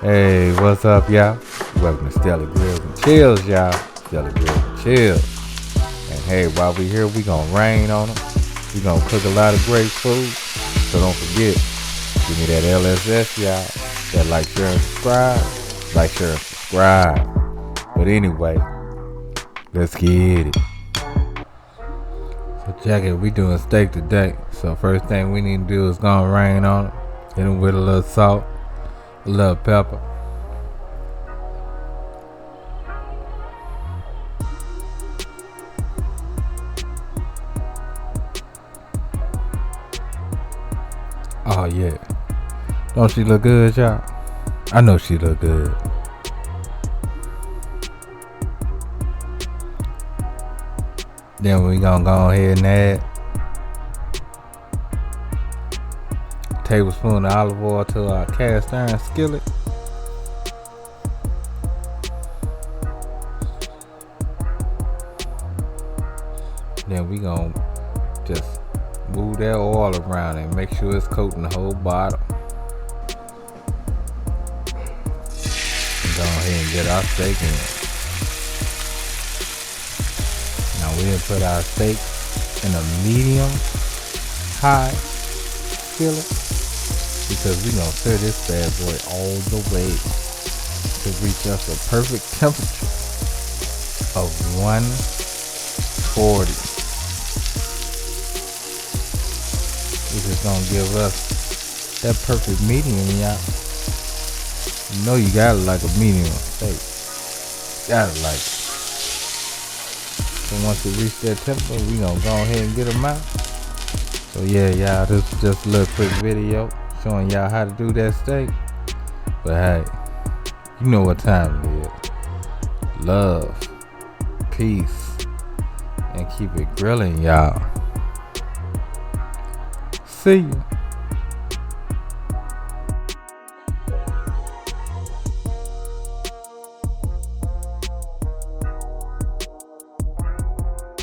Hey, what's up, y'all? Welcome to Stelly Grills and Chills, y'all. Stelly Grills and Chills. And hey, while we here, we gonna rain on them. We gonna cook a lot of great food. So don't forget, give me that LSS, y'all. That like, share, and subscribe. Like, share, and subscribe. But anyway, let's get it. So check it, we doing steak today. So first thing we need to do is gonna rain on it. Hit them with a little salt, a little pepper. Oh yeah. Don't she look good, y'all? I know she look good. Then we gonna go ahead and add a tablespoon of olive oil to our cast iron skillet. Then we gonna just move that oil around and make sure it's coating the whole bottom. Go ahead and get our steak in. Now we'll put our steak in a medium high skillet because we're gonna stir this bad boy all the way to reach us a perfect temperature of 140. Which is gonna give us that perfect medium, y'all. You know you gotta like a medium steak. Gotta like it. So once it reach that temperature, we gonna go ahead and get them out. So yeah, y'all, this is just a little quick video showing y'all how to do that steak. But hey, you know what time it is. Love, peace, and keep it grilling, y'all. See you.